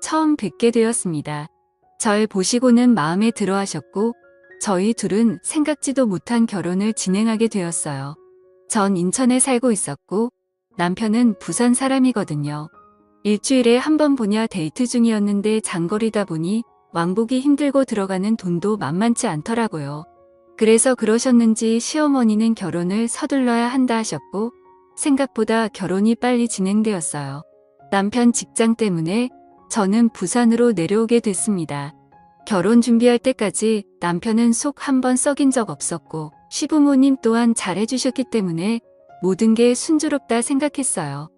처음 뵙게 되었습니다. 절 보시고는 마음에 들어 하셨고 저희 둘은 생각지도 못한 결혼을 진행하게 되었어요. 전 인천에 살고 있었고 남편은 부산 사람이거든요. 일주일에 한 번 보냐 데이트 중이었는데 장거리다 보니 왕복이 힘들고 들어가는 돈도 만만치 않더라고요. 그래서 그러셨는지 시어머니는 결혼을 서둘러야 한다 하셨고 생각보다 결혼이 빨리 진행되었어요. 남편 직장 때문에 저는 부산으로 내려오게 됐습니다. 결혼 준비할 때까지 남편은 속 한 번 썩인 적 없었고 시부모님 또한 잘해주셨기 때문에 모든 게 순조롭다 생각했어요.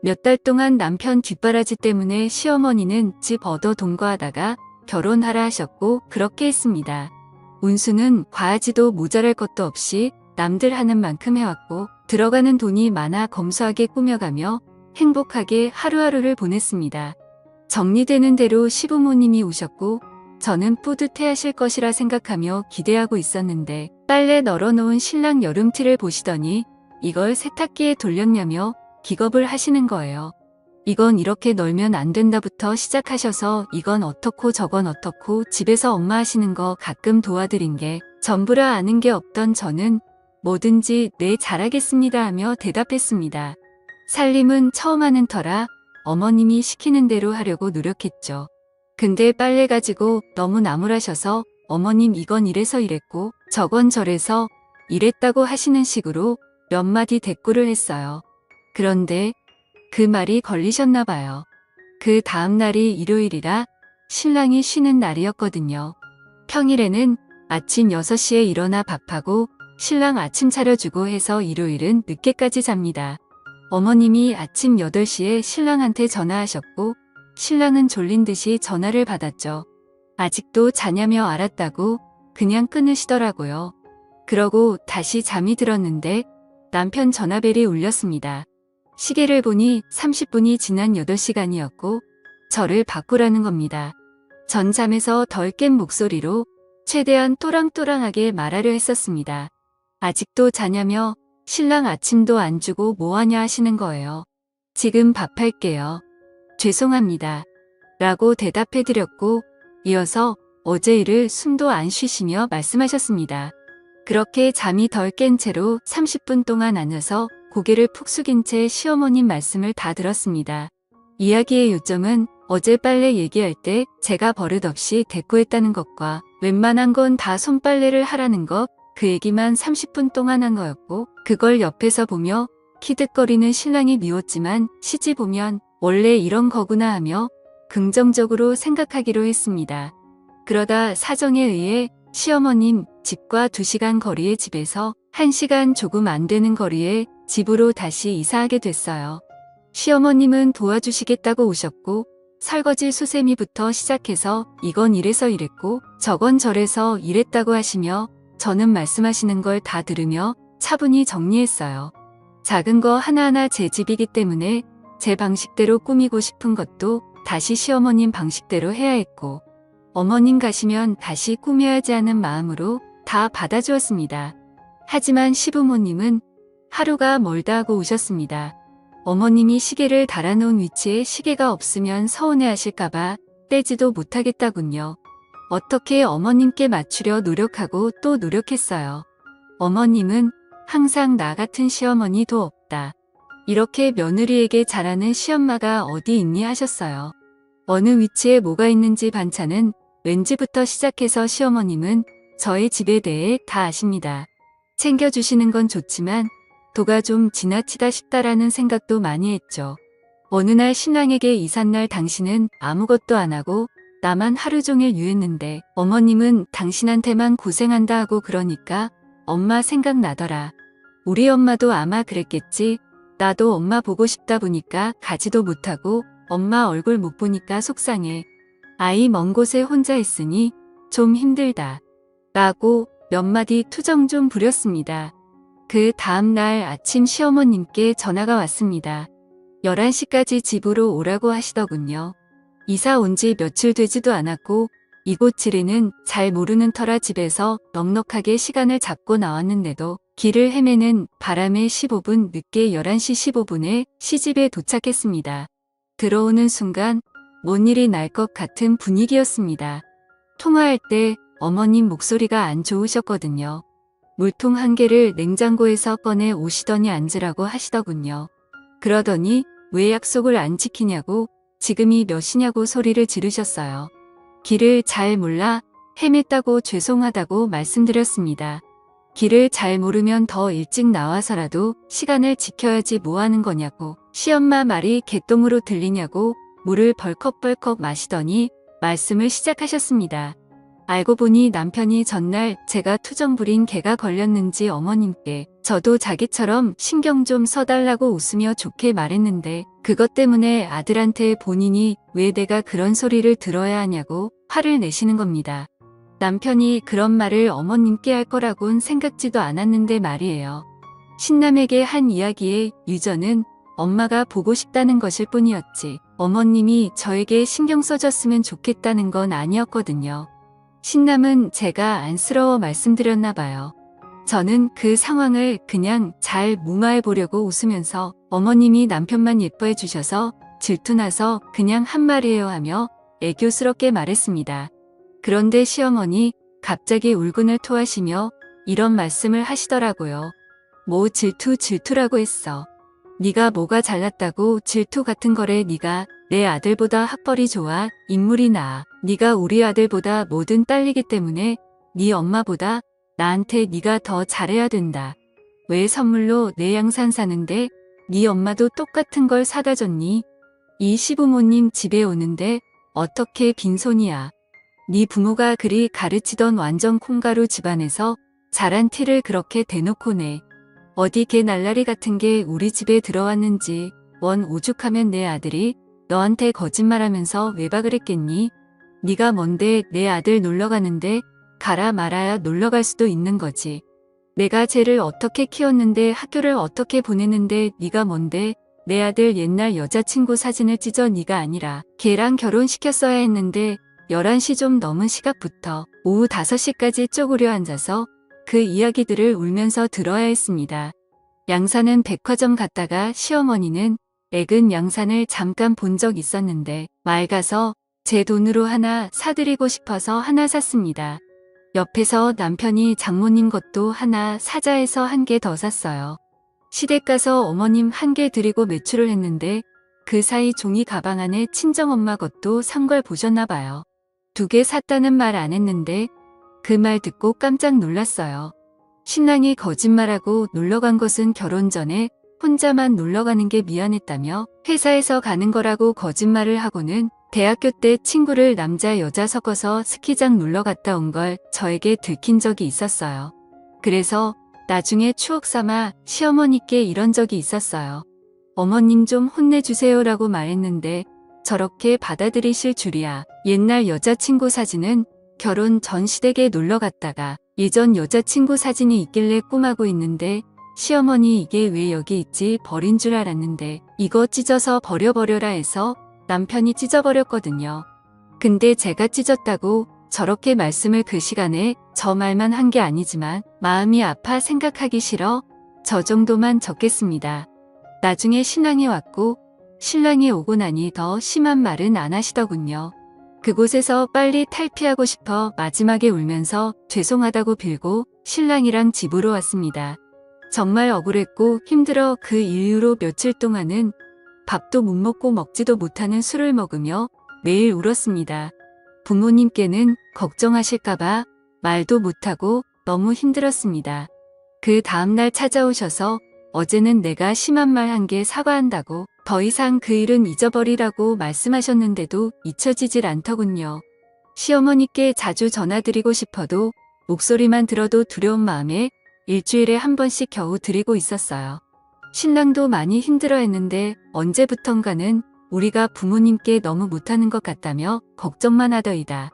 몇 달 동안 남편 뒷바라지 때문에 시어머니는 집 얻어 동거하다가 결혼하라 하셨고 그렇게 했습니다. 운수는 과하지도 모자랄 것도 없이 남들 하는 만큼 해왔고 들어가는 돈이 많아 검소하게 꾸며가며 행복하게 하루하루를 보냈습니다. 정리되는 대로 시부모님이 오셨고 저는 뿌듯해 하실 것이라 생각하며 기대하고 있었는데 빨래 널어놓은 신랑 여름티를 보시더니 이걸 세탁기에 돌렸냐며 기겁을 하시는 거예요. 이건 이렇게 널면 안 된다부터 시작하셔서 이건 어떻고 저건 어떻고 집에서 엄마 하시는 거 가끔 도와드린 게 전부라 아는 게 없던 저는 뭐든지 네 잘하겠습니다 하며 대답했습니다. 살림은 처음 하는 터라 어머님이 시키는 대로 하려고 노력했죠. 근데 빨래 가지고 너무 나무라셔서 어머님 이건 이래서 이랬고 저건 저래서 이랬다고 하시는 식으로 몇 마디 대꾸를 했어요. 그런데 그 말이 걸리셨나 봐요. 그 다음 날이 일요일이라 신랑이 쉬는 날이었거든요. 평일에는 아침 6시에 일어나 밥하고 신랑 아침 차려주고 해서 일요일은 늦게까지 잡니다. 어머님이 아침 8시에 신랑한테 전화하셨고 신랑은 졸린 듯이 전화를 받았죠. 아직도 자냐며 알았다고 그냥 끊으시더라고요. 그러고 다시 잠이 들었는데 남편 전화벨이 울렸습니다. 시계를 보니 30분이 지난 8시간이었고 저를 바꾸라는 겁니다. 전 잠에서 덜 깬 목소리로 최대한 또랑또랑하게 말하려 했었습니다. 아직도 자냐며 신랑 아침도 안 주고 뭐하냐 하시는 거예요. 지금 밥할게요. 죄송합니다. 라고 대답해드렸고 이어서 어제 일을 숨도 안 쉬시며 말씀하셨습니다. 그렇게 잠이 덜 깬 채로 30분 동안 앉아서 고개를 푹 숙인 채 시어머님 말씀을 다 들었습니다. 이야기의 요점은 어제 빨래 얘기할 때 제가 버릇없이 대꾸했다는 것과 웬만한 건 다 손빨래를 하라는 것, 그 얘기만 30분 동안 한 거였고 그걸 옆에서 보며 키득거리는 신랑이 미웠지만 시집 오면 원래 이런 거구나 하며 긍정적으로 생각하기로 했습니다. 그러다 사정에 의해 시어머님 집과 2시간 거리의 집에서 1시간 조금 안 되는 거리에 집으로 다시 이사하게 됐어요. 시어머님은 도와주시겠다고 오셨고 설거지 수세미부터 시작해서 이건 이래서 이랬고 저건 저래서 이랬다고 하시며 저는 말씀하시는 걸 다 들으며 차분히 정리했어요. 작은 거 하나하나 제 집이기 때문에 제 방식대로 꾸미고 싶은 것도 다시 시어머님 방식대로 해야 했고 어머님 가시면 다시 꾸며야지 하는 마음으로 다 받아주었습니다. 하지만 시부모님은 하루가 멀다 하고 오셨습니다. 어머님이 시계를 달아놓은 위치에 시계가 없으면 서운해하실까봐 떼지도 못하겠다군요. 어떻게 어머님께 맞추려 노력하고 또 노력했어요. 어머님은 항상 나 같은 시어머니도 없다. 이렇게 며느리에게 잘하는 시엄마가 어디 있니 하셨어요. 어느 위치에 뭐가 있는지 반찬은 왠지부터 시작해서 시어머님은 저의 집에 대해 다 아십니다. 챙겨주시는 건 좋지만 도가 좀 지나치다 싶다라는 생각도 많이 했죠. 어느 날 신랑에게 이삿날 당신은 아무것도 안 하고 나만 하루 종일 유했는데 어머님은 당신한테만 고생한다 하고 그러니까 엄마 생각나더라. 우리 엄마도 아마 그랬겠지. 나도 엄마 보고 싶다 보니까 가지도 못하고 엄마 얼굴 못 보니까 속상해. 아이 먼 곳에 혼자 있으니 좀 힘들다. 라고 몇 마디 투정 좀 부렸습니다. 그 다음 날 아침 시어머님께 전화가 왔습니다. 11시까지 집으로 오라고 하시더군요. 이사 온 지 며칠 되지도 않았고 이곳 지리는 잘 모르는 터라 집에서 넉넉하게 시간을 잡고 나왔는데도 길을 헤매는 바람에 15분 늦게 11시 15분에 시집에 도착했습니다. 들어오는 순간 뭔 일이 날 것 같은 분위기였습니다. 통화할 때 어머님 목소리가 안 좋으셨거든요. 물통 한 개를 냉장고에서 꺼내 오시더니 앉으라고 하시더군요. 그러더니 왜 약속을 안 지키냐고 지금이 몇 시냐고 소리를 지르셨어요. 길을 잘 몰라 헤맸다고 죄송하다고 말씀드렸습니다. 길을 잘 모르면 더 일찍 나와서라도 시간을 지켜야지 뭐 하는 거냐고, 시엄마 말이 개똥으로 들리냐고 물을 벌컥벌컥 마시더니 말씀을 시작하셨습니다. 알고 보니 남편이 전날 제가 투정 부린 개가 걸렸는지 어머님께 저도 자기처럼 신경 좀 써달라고 웃으며 좋게 말했는데 그것 때문에 아들한테 본인이 왜 내가 그런 소리를 들어야 하냐고 화를 내시는 겁니다. 남편이 그런 말을 어머님께 할 거라곤 생각지도 않았는데 말이에요. 신남에게 한 이야기의 유저는 엄마가 보고 싶다는 것일 뿐이었지 어머님이 저에게 신경 써줬으면 좋겠다는 건 아니었거든요. 신남은 제가 안쓰러워 말씀드렸나 봐요. 저는 그 상황을 그냥 잘 무마해 보려고 웃으면서 어머님이 남편만 예뻐해 주셔서 질투나서 그냥 한 말이에요 하며 애교스럽게 말했습니다. 그런데 시어머니 갑자기 울분을 토하시며 이런 말씀을 하시더라고요. 뭐 질투라고 했어. 네가 뭐가 잘났다고 질투 같은 거래. 네가 내 아들보다 학벌이 좋아, 인물이 나아. 네가 우리 아들보다 뭐든 딸리기 때문에 네 엄마보다 나한테 네가 더 잘해야 된다. 왜 선물로 내 양산 사는데 네 엄마도 똑같은 걸 사다 줬니? 이 시부모님 집에 오는데 어떻게 빈손이야. 네 부모가 그리 가르치던 완전 콩가루 집안에서 자란 티를 그렇게 대놓고 내. 어디 개 날라리 같은 게 우리 집에 들어왔는지. 원 오죽하면 내 아들이 너한테 거짓말하면서 외박을 했겠니? 네가 뭔데 내 아들 놀러가는데 가라 말아야 놀러갈 수도 있는 거지. 내가 쟤를 어떻게 키웠는데 학교를 어떻게 보냈는데 네가 뭔데 내 아들 옛날 여자친구 사진을 찢어. 네가 아니라 걔랑 결혼시켰어야 했는데 11시 좀 넘은 시각부터 오후 5시까지 쪼그려 앉아서 그 이야기들을 울면서 들어야 했습니다. 양산은 백화점 갔다가 시어머니는 액은 양산을 잠깐 본 적 있었는데 맑아서 제 돈으로 하나 사드리고 싶어서 하나 샀습니다. 옆에서 남편이 장모님 것도 하나 사자 해서 한 개 더 샀어요. 시댁 가서 어머님 한 개 드리고 매출을 했는데 그 사이 종이 가방 안에 친정엄마 것도 산 걸 보셨나 봐요. 2개 샀다는 말 안 했는데 그 말 듣고 깜짝 놀랐어요. 신랑이 거짓말하고 놀러간 것은 결혼 전에 혼자만 놀러가는 게 미안했다며 회사에서 가는 거라고 거짓말을 하고는 대학교 때 친구를 남자 여자 섞어서 스키장 놀러 갔다 온 걸 저에게 들킨 적이 있었어요. 그래서 나중에 추억 삼아 시어머니께 이런 적이 있었어요. 어머님 좀 혼내주세요라고 말했는데 저렇게 받아들이실 줄이야. 옛날 여자친구 사진은 결혼 전 시댁에 놀러 갔다가 예전 여자친구 사진이 있길래 꿈하고 있는데 시어머니 이게 왜 여기 있지 버린 줄 알았는데 이거 찢어서 버려버려라 해서 남편이 찢어버렸거든요. 근데 제가 찢었다고 저렇게 말씀을 그 시간에 저 말만 한 게 아니지만 마음이 아파 생각하기 싫어 저 정도만 적겠습니다. 나중에 신랑이 왔고 신랑이 오고 나니 더 심한 말은 안 하시더군요. 그곳에서 빨리 탈피하고 싶어 마지막에 울면서 죄송하다고 빌고 신랑이랑 집으로 왔습니다. 정말 억울했고 힘들어 그 이후로 며칠 동안은 밥도 못 먹고 먹지도 못하는 술을 먹으며 매일 울었습니다. 부모님께는 걱정하실까봐 말도 못하고 너무 힘들었습니다. 그 다음날 찾아오셔서 어제는 내가 심한 말 한 게 사과한다고 더 이상 그 일은 잊어버리라고 말씀하셨는데도 잊혀지질 않더군요. 시어머니께 자주 전화드리고 싶어도 목소리만 들어도 두려운 마음에 일주일에 한 번씩 겨우 드리고 있었어요. 신랑도 많이 힘들어했는데 언제부턴가는 우리가 부모님께 너무 못하는 것 같다며 걱정만 하더이다.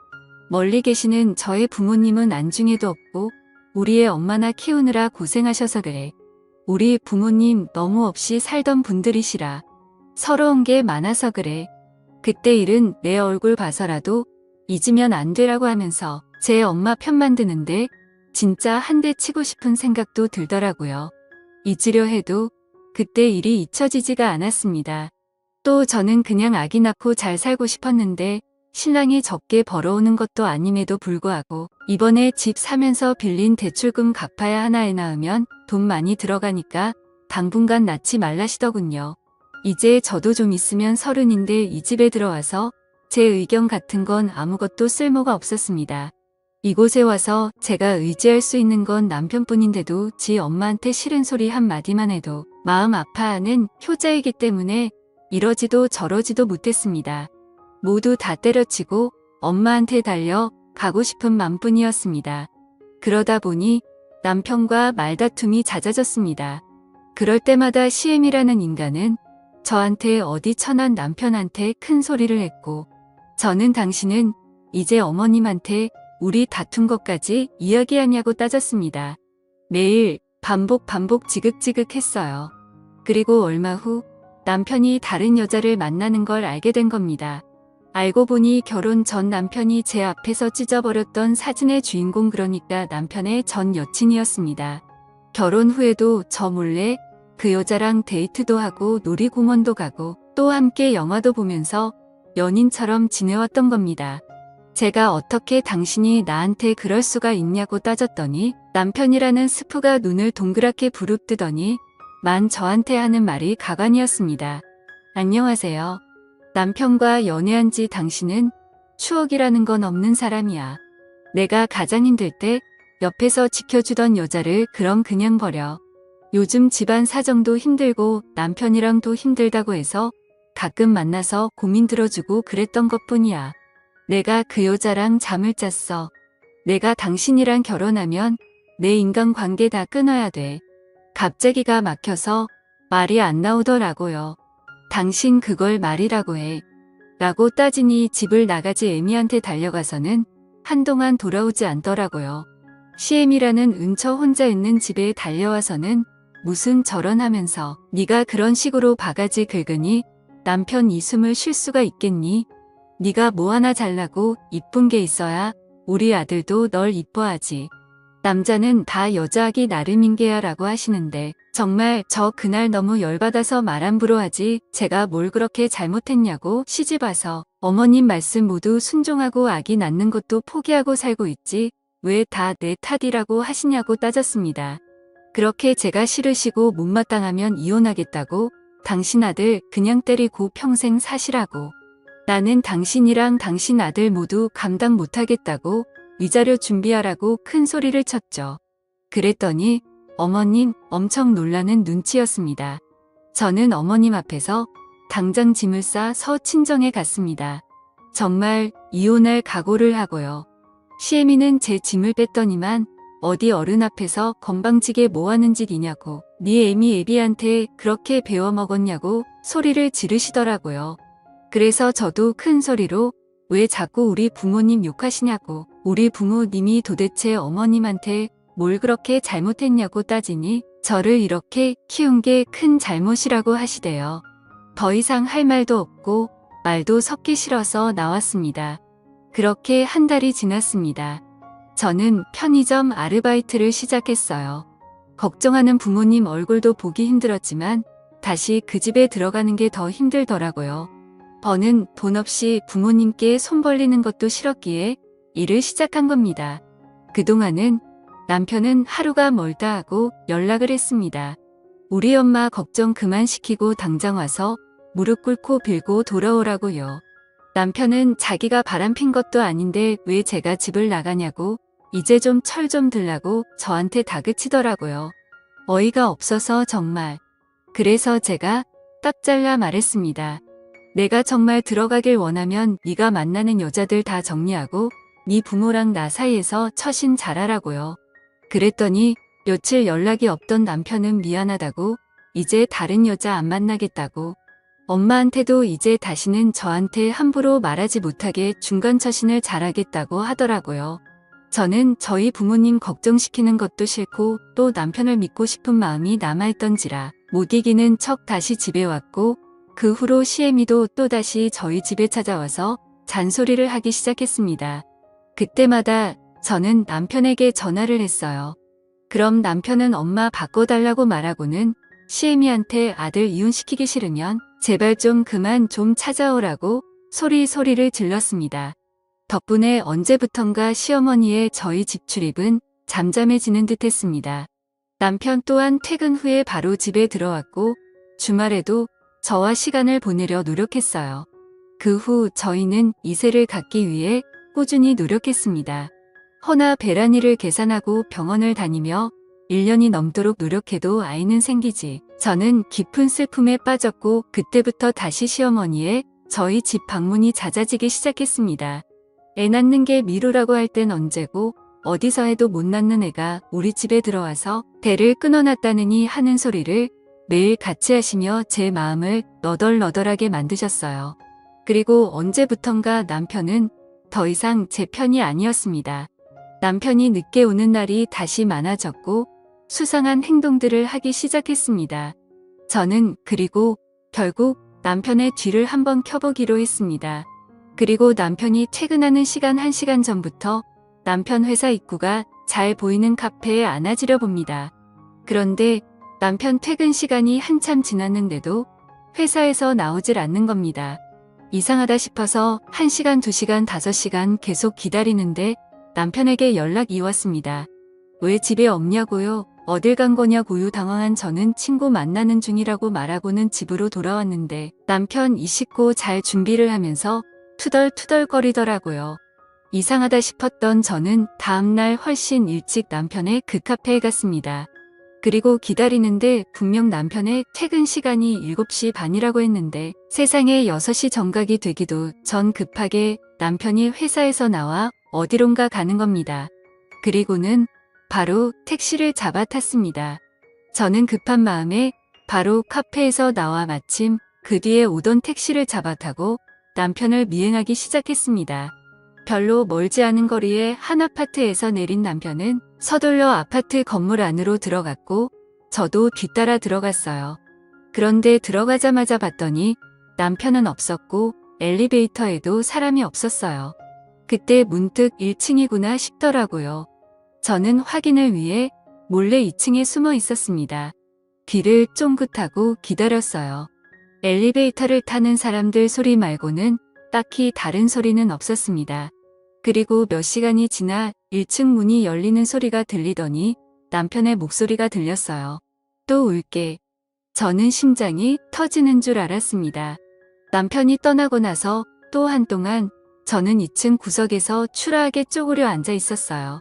멀리 계시는 저의 부모님은 안중에도 없고 우리의 엄마나 키우느라 고생하셔서 그래. 우리 부모님 너무 없이 살던 분들이시라. 서러운 게 많아서 그래. 그때 일은 내 얼굴 봐서라도 잊으면 안 되라고 하면서 제 엄마 편만 드는데 진짜 한 대 치고 싶은 생각도 들더라고요. 잊으려 해도 그때 일이 잊혀지지가 않았습니다. 또 저는 그냥 아기 낳고 잘 살고 싶었는데 신랑이 적게 벌어오는 것도 아님에도 불구하고 이번에 집 사면서 빌린 대출금 갚아야 하나 애 낳으면 돈 많이 들어가니까 당분간 낳지 말라시더군요. 이제 저도 좀 있으면 30인데 이 집에 들어와서 제 의견 같은 건 아무것도 쓸모가 없었습니다. 이곳에 와서 제가 의지할 수 있는 건 남편뿐인데도 지 엄마한테 싫은 소리 한마디만 해도 마음 아파하는 효자이기 때문에 이러지도 저러지도 못했습니다. 모두 다 때려치고 엄마한테 달려 가고 싶은 맘뿐이었습니다. 그러다 보니 남편과 말다툼이 잦아졌습니다. 그럴 때마다 시엠이라는 인간은 저한테 어디 천한 남편한테 큰 소리를 했고 저는 당신은 이제 어머님한테 우리 다툰 것까지 이야기하냐고 따졌습니다. 매일 반복 지극지극했어요. 그리고 얼마 후 남편이 다른 여자를 만나는 걸 알게 된 겁니다. 알고 보니 결혼 전 남편이 제 앞에서 찢어버렸던 사진의 주인공, 그러니까 남편의 전 여친이었습니다. 결혼 후에도 저 몰래 그 여자랑 데이트도 하고 놀이공원도 가고 또 함께 영화도 보면서 연인처럼 지내왔던 겁니다. 제가 어떻게 당신이 나한테 그럴 수가 있냐고 따졌더니 남편이라는 스프가 눈을 동그랗게 부릅뜨더니 만 저한테 하는 말이 가관이었습니다. 안녕하세요. 남편과 연애한 지 당신은 추억이라는 건 없는 사람이야. 내가 가장 힘들 때 옆에서 지켜주던 여자를 그럼 그냥 버려. 요즘 집안 사정도 힘들고 남편이랑도 힘들다고 해서 가끔 만나서 고민 들어주고 그랬던 것뿐이야. 내가 그 여자랑 잠을 잤어. 내가 당신이랑 결혼하면 내 인간관계 다 끊어야 돼. 갑자기가 막혀서 말이 안 나오더라고요. 당신 그걸 말이라고 해. 라고 따지니 집을 나가지 애미한테 달려가서는 한동안 돌아오지 않더라고요. 시엠이라는 은처 혼자 있는 집에 달려와서는 무슨 저런 하면서 네가 그런 식으로 바가지 긁으니 남편 이 숨을 쉴 수가 있겠니? 네가 뭐 하나 잘나고 이쁜 게 있어야 우리 아들도 널 이뻐하지. 남자는 다 여자하기 나름인 게야 라고 하시는데 정말 저 그날 너무 열받아서 말 함부로 하지 제가 뭘 그렇게 잘못했냐고 시집와서 어머님 말씀 모두 순종하고 아기 낳는 것도 포기하고 살고 있지 왜 다 내 탓이라고 하시냐고 따졌습니다. 그렇게 제가 싫으시고 못마땅하면 이혼하겠다고 당신 아들 그냥 때리고 평생 사시라고 나는 당신이랑 당신 아들 모두 감당 못하겠다고 위자료 준비하라고 큰 소리를 쳤죠. 그랬더니 어머님 엄청 놀라는 눈치였습니다. 저는 어머님 앞에서 당장 짐을 싸서 친정에 갔습니다. 정말 이혼할 각오를 하고요. 시애미는 제 짐을 뺐더니만 어디 어른 앞에서 건방지게 뭐하는 짓이냐고 네 애미 애비한테 그렇게 배워먹었냐고 소리를 지르시더라고요. 그래서 저도 큰 소리로 왜 자꾸 우리 부모님 욕하시냐고 우리 부모님이 도대체 어머님한테 뭘 그렇게 잘못했냐고 따지니 저를 이렇게 키운 게 큰 잘못이라고 하시대요. 더 이상 할 말도 없고 말도 섞기 싫어서 나왔습니다. 그렇게 한 달이 지났습니다. 저는 편의점 아르바이트를 시작했어요. 걱정하는 부모님 얼굴도 보기 힘들었지만 다시 그 집에 들어가는 게 더 힘들더라고요. 버는 돈 없이 부모님께 손 벌리는 것도 싫었기에 일을 시작한 겁니다. 그동안은 남편은 하루가 멀다 하고 연락을 했습니다. 우리 엄마 걱정 그만 시키고 당장 와서 무릎 꿇고 빌고 돌아오라고요. 남편은 자기가 바람핀 것도 아닌데 왜 제가 집을 나가냐고 이제 좀 철 좀 들라고 저한테 다그치더라고요. 어이가 없어서 정말. 그래서 제가 딱 잘라 말했습니다. 내가 정말 들어가길 원하면 네가 만나는 여자들 다 정리하고 네 부모랑 나 사이에서 처신 잘하라고요. 그랬더니 며칠 연락이 없던 남편은 미안하다고 이제 다른 여자 안 만나겠다고 엄마한테도 이제 다시는 저한테 함부로 말하지 못하게 중간 처신을 잘하겠다고 하더라고요. 저는 저희 부모님 걱정시키는 것도 싫고 또 남편을 믿고 싶은 마음이 남아있던지라 못 이기는 척 다시 집에 왔고 그 후로 시애미도 또다시 저희 집에 찾아와서 잔소리를 하기 시작했습니다. 그때마다 저는 남편에게 전화를 했어요. 그럼 남편은 엄마 바꿔달라고 말하고는 시애미한테 아들 이혼시키기 싫으면 제발 좀 그만 좀 찾아오라고 소리를 질렀습니다. 덕분에 언제부턴가 시어머니의 저희 집 출입은 잠잠해지는 듯 했습니다. 남편 또한 퇴근 후에 바로 집에 들어왔고 주말에도 저와 시간을 보내려 노력했어요. 그 후 저희는 이세를 갖기 위해 꾸준히 노력했습니다. 허나 배란일을 계산하고 병원을 다니며 1년이 넘도록 노력해도 아이는 생기지. 저는 깊은 슬픔에 빠졌고 그때부터 다시 시어머니의 저희 집 방문이 잦아지기 시작했습니다. 애 낳는 게 미루라고 할 땐 언제고 어디서 해도 못 낳는 애가 우리 집에 들어와서 대를 끊어놨다느니 하는 소리를 매일 같이 하시며 제 마음을 너덜너덜하게 만드셨어요. 그리고 언제부턴가 남편은 더 이상 제 편이 아니었습니다. 남편이 늦게 오는 날이 다시 많아졌고 수상한 행동들을 하기 시작했습니다. 저는 그리고 결국 남편의 뒤를 한번 켜보기로 했습니다. 그리고 남편이 퇴근하는 시간 1시간 전부터 남편 회사 입구가 잘 보이는 카페에 안아지려 봅니다. 그런데 남편 퇴근 시간이 한참 지났는데도 회사에서 나오질 않는 겁니다. 이상하다 싶어서 1시간, 2시간, 5시간 계속 기다리는데 남편에게 연락이 왔습니다. 왜 집에 없냐고요? 어딜 간 거냐고요? 당황한 저는 친구 만나는 중이라고 말하고는 집으로 돌아왔는데 남편 이 씻고 잘 준비를 하면서 투덜투덜거리더라고요. 이상하다 싶었던 저는 다음날 훨씬 일찍 남편의 그 카페에 갔습니다. 그리고 기다리는데 분명 남편의 퇴근 시간이 7시 반이라고 했는데 세상에 6시 정각이 되기도 전 급하게 남편이 회사에서 나와 어디론가 가는 겁니다. 그리고는 바로 택시를 잡아 탔습니다. 저는 급한 마음에 바로 카페에서 나와 마침 그 뒤에 오던 택시를 잡아 타고 남편을 미행하기 시작했습니다. 별로 멀지 않은 거리에 한 아파트에서 내린 남편은 서둘러 아파트 건물 안으로 들어갔고 저도 뒤따라 들어갔어요. 그런데 들어가자마자 봤더니 남편은 없었고 엘리베이터에도 사람이 없었어요. 그때 문득 1층이구나 싶더라고요. 저는 확인을 위해 몰래 2층에 숨어 있었습니다. 귀를 쫑긋하고 기다렸어요. 엘리베이터를 타는 사람들 소리 말고는 딱히 다른 소리는 없었습니다. 그리고 몇 시간이 지나 1층 문이 열리는 소리가 들리더니 남편의 목소리가 들렸어요. 또 울게. 저는 심장이 터지는 줄 알았습니다. 남편이 떠나고 나서 또 한동안 저는 2층 구석에서 추라하게 쪼그려 앉아 있었어요.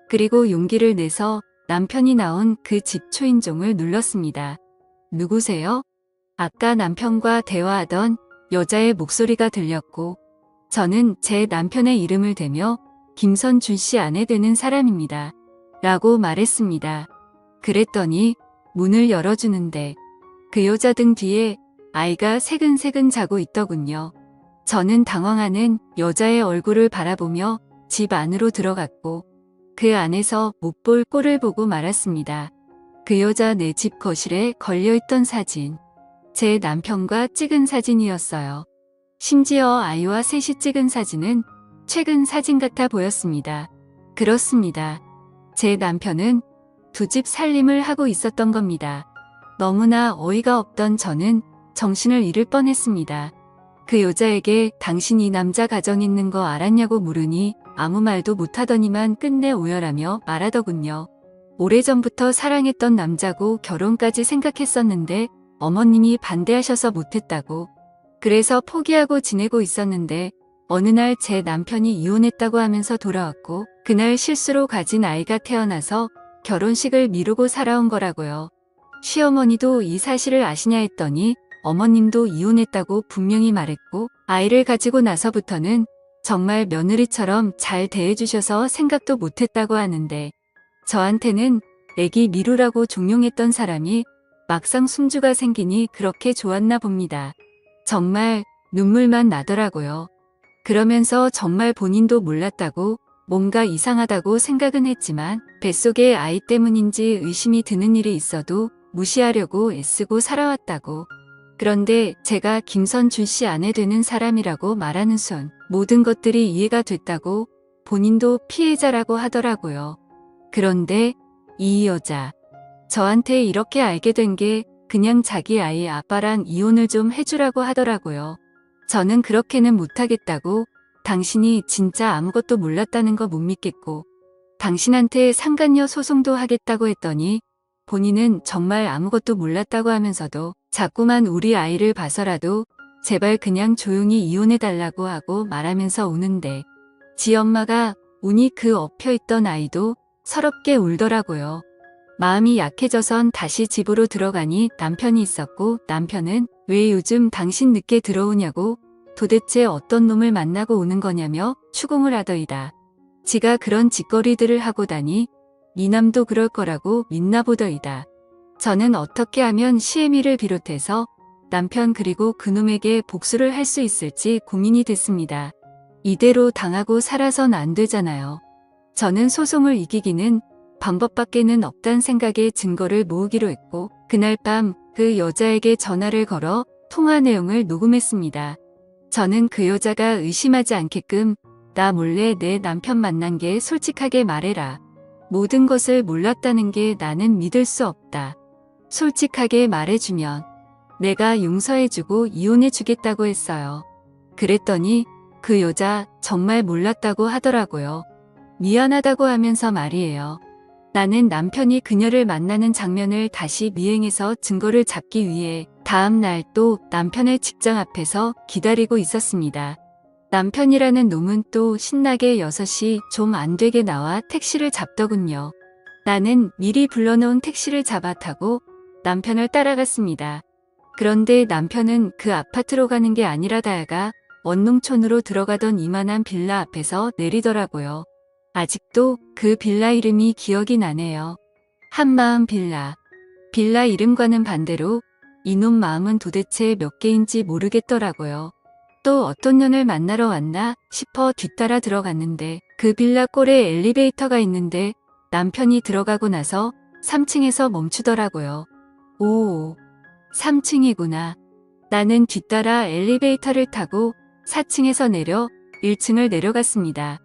그리고 용기를 내서 남편이 나온 그 집 초인종을 눌렀습니다. 누구세요? 아까 남편과 대화하던 여자의 목소리가 들렸고 저는 제 남편의 이름을 대며 김선준 씨 아내 되는 사람입니다. 라고 말했습니다. 그랬더니 문을 열어주는데 그 여자 등 뒤에 아이가 새근새근 자고 있더군요. 저는 당황하는 여자의 얼굴을 바라보며 집 안으로 들어갔고 그 안에서 못 볼 꼴을 보고 말았습니다. 그 여자 내 집 거실에 걸려있던 사진. 제 남편과 찍은 사진이었어요. 심지어 아이와 셋이 찍은 사진은 최근 사진 같아 보였습니다. 그렇습니다. 제 남편은 두 집 살림을 하고 있었던 겁니다. 너무나 어이가 없던 저는 정신을 잃을 뻔했습니다. 그 여자에게 당신 이 남자 가정 있는 거 알았냐고 물으니 아무 말도 못하더니만 끝내 오열하며 말하더군요. 오래전부터 사랑했던 남자고 결혼까지 생각했었는데 어머님이 반대하셔서 못했다고. 그래서 포기하고 지내고 있었는데 어느 날 제 남편이 이혼했다고 하면서 돌아왔고 그날 실수로 가진 아이가 태어나서 결혼식을 미루고 살아온 거라고요. 시어머니도 이 사실을 아시냐 했더니 어머님도 이혼했다고 분명히 말했고 아이를 가지고 나서부터는 정말 며느리처럼 잘 대해주셔서 생각도 못했다고 하는데 저한테는 애기 미루라고 종용했던 사람이 막상 숨주가 생기니 그렇게 좋았나 봅니다. 정말 눈물만 나더라고요. 그러면서 정말 본인도 몰랐다고 뭔가 이상하다고 생각은 했지만 뱃속에 아이 때문인지 의심이 드는 일이 있어도 무시하려고 애쓰고 살아왔다고. 그런데 제가 김선준 씨 아내 되는 사람이라고 말하는 순 모든 것들이 이해가 됐다고 본인도 피해자라고 하더라고요. 그런데 이 여자, 저한테 이렇게 알게 된 게 그냥 자기 아이 아빠랑 이혼을 좀 해주라고 하더라고요. 저는 그렇게는 못하겠다고, 당신이 진짜 아무것도 몰랐다는 거 못 믿겠고, 당신한테 상간녀 소송도 하겠다고 했더니 본인은 정말 아무것도 몰랐다고 하면서도 자꾸만 우리 아이를 봐서라도 제발 그냥 조용히 이혼해달라고 하고 말하면서 우는데, 지 엄마가 우니 그 엎혀있던 아이도 서럽게 울더라고요. 마음이 약해져선 다시 집으로 들어가니 남편이 있었고, 남편은 왜 요즘 당신 늦게 들어오냐고, 도대체 어떤 놈을 만나고 오는 거냐며 추궁을 하더이다. 지가 그런 짓거리들을 하고 다니 미남도 그럴 거라고 믿나 보더이다. 저는 어떻게 하면 시애미를 비롯해서 남편 그리고 그놈에게 복수를 할 수 있을지 고민이 됐습니다. 이대로 당하고 살아선 안 되잖아요. 저는 소송을 이기기는 방법밖에는 없단 생각에 증거를 모으기로 했고, 그날 밤 그 여자에게 전화를 걸어 통화 내용을 녹음했습니다. 저는 그 여자가 의심하지 않게끔 나 몰래 내 남편 만난 게 솔직하게 말해라. 모든 것을 몰랐다는 게 나는 믿을 수 없다. 솔직하게 말해주면 내가 용서해주고 이혼해주겠다고 했어요. 그랬더니 그 여자 정말 몰랐다고 하더라고요. 미안하다고 하면서 말이에요. 나는 남편이 그녀를 만나는 장면을 다시 미행해서 증거를 잡기 위해 다음 날 또 남편의 직장 앞에서 기다리고 있었습니다. 남편이라는 놈은 또 신나게 6시 좀 안 되게 나와 택시를 잡더군요. 나는 미리 불러놓은 택시를 잡아 타고 남편을 따라갔습니다. 그런데 남편은 그 아파트로 가는 게 아니라 다야가 원농촌으로 들어가던 이만한 빌라 앞에서 내리더라고요. 아직도 그 빌라 이름이 기억이 나네요. 한마음 빌라. 빌라 이름과는 반대로 이놈 마음은 도대체 몇 개인지 모르겠더라고요. 또 어떤 년을 만나러 왔나 싶어 뒤따라 들어갔는데 그 빌라 꼴에 엘리베이터가 있는데 남편이 들어가고 나서 3층에서 멈추더라고요. 오, 3층이구나. 나는 뒤따라 엘리베이터를 타고 4층에서 내려 1층을 내려갔습니다.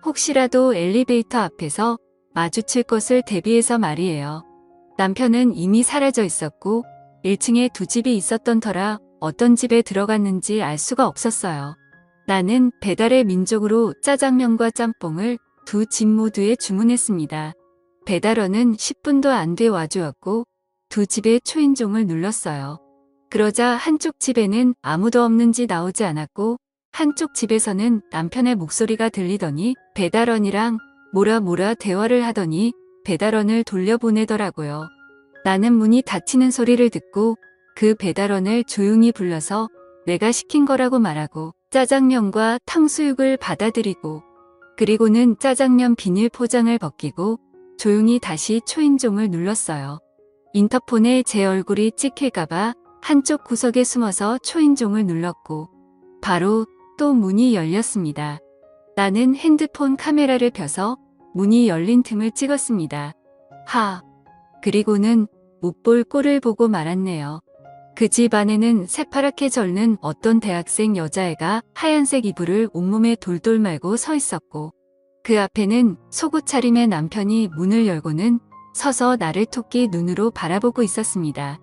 혹시라도 엘리베이터 앞에서 마주칠 것을 대비해서 말이에요. 남편은 이미 사라져 있었고 1층에 두 집이 있었던 터라 어떤 집에 들어갔는지 알 수가 없었어요. 나는 배달의 민족으로 짜장면과 짬뽕을 두 집 모두에 주문했습니다. 배달원은 10분도 안 돼 와주었고 두 집의 초인종을 눌렀어요. 그러자 한쪽 집에는 아무도 없는지 나오지 않았고 한쪽 집에서는 남편의 목소리가 들리더니 배달원이랑 뭐라 대화를 하더니 배달원을 돌려보내더라고요. 나는 문이 닫히는 소리를 듣고 그 배달원을 조용히 불러서 내가 시킨 거라고 말하고 짜장면과 탕수육을 받아들이고, 그리고는 짜장면 비닐 포장을 벗기고 조용히 다시 초인종을 눌렀어요. 인터폰에 제 얼굴이 찍힐까봐 한쪽 구석에 숨어서 초인종을 눌렀고 바로 또 문이 열렸습니다. 나는 핸드폰 카메라를 펴서 문이 열린 틈을 찍었습니다. 그리고는 못 볼 꼴을 보고 말았네요. 그 집 안에는 새파랗게 절는 어떤 대학생 여자애가 하얀색 이불을 온몸에 돌돌 말고 서 있었고, 그 앞에는 속옷 차림의 남편이 문을 열고는 서서 나를 토끼 눈으로 바라보고 있었습니다.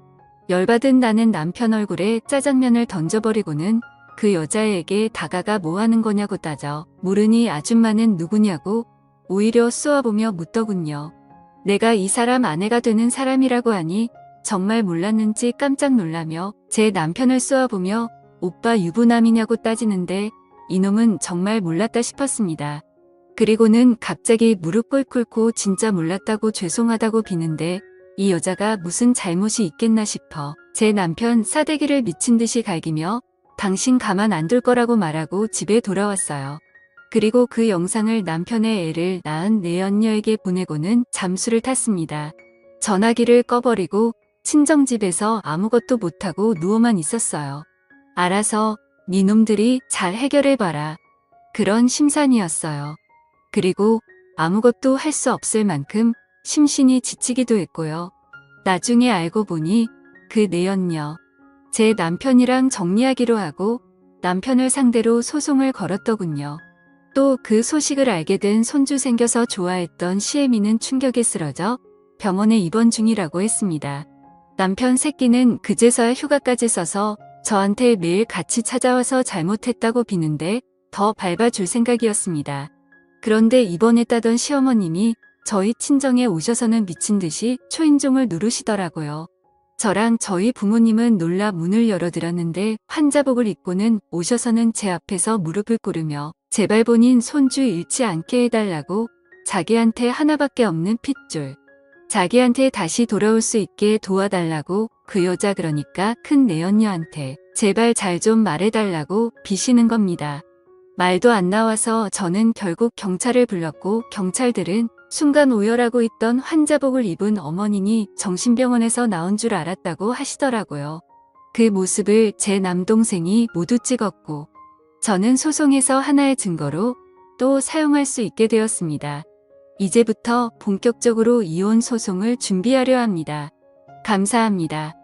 열받은 나는 남편 얼굴에 짜장면을 던져버리고는 그 여자애에게 다가가 뭐 하는 거냐고 따져 모르니 아줌마는 누구냐고 오히려 쏘아보며 묻더군요. 내가 이 사람 아내가 되는 사람이라고 하니 정말 몰랐는지 깜짝 놀라며 제 남편을 쏘아보며 오빠 유부남이냐고 따지는데 이놈은 정말 몰랐다 싶었습니다. 그리고는 갑자기 무릎 꿇고 진짜 몰랐다고 죄송하다고 비는데 이 여자가 무슨 잘못이 있겠나 싶어 제 남편 싸대기를 미친 듯이 갈기며 당신 가만 안 둘 거라고 말하고 집에 돌아왔어요. 그리고 그 영상을 남편의 애를 낳은 내연녀에게 보내고는 잠수를 탔습니다. 전화기를 꺼버리고 친정집에서 아무것도 못하고 누워만 있었어요. 알아서 니놈들이 잘 해결해봐라. 그런 심산이었어요. 그리고 아무것도 할 수 없을 만큼 심신이 지치기도 했고요. 나중에 알고 보니 그 내연녀, 제 남편이랑 정리하기로 하고 남편을 상대로 소송을 걸었더군요. 또 그 소식을 알게 된 손주 생겨서 좋아했던 시애미는 충격에 쓰러져 병원에 입원 중이라고 했습니다. 남편 새끼는 그제서야 휴가까지 써서 저한테 매일 같이 찾아와서 잘못했다고 비는데 더 밟아줄 생각이었습니다. 그런데 이번에 따던 시어머님이 저희 친정에 오셔서는 미친 듯이 초인종을 누르시더라고요. 저랑 저희 부모님은 놀라 문을 열어드렸는데 환자복을 입고는 오셔서는 제 앞에서 무릎을 꿇으며 제발 본인 손주 잃지 않게 해달라고 자기한테 하나밖에 없는 핏줄, 자기한테 다시 돌아올 수 있게 도와달라고 그 여자 그러니까 큰 내연녀한테 제발 잘 좀 말해달라고 비시는 겁니다. 말도 안 나와서 저는 결국 경찰을 불렀고 경찰들은 순간 오열하고 있던 환자복을 입은 어머님이 정신병원에서 나온 줄 알았다고 하시더라고요. 그 모습을 제 남동생이 모두 찍었고 저는 소송에서 하나의 증거로 또 사용할 수 있게 되었습니다. 이제부터 본격적으로 이혼 소송을 준비하려 합니다. 감사합니다.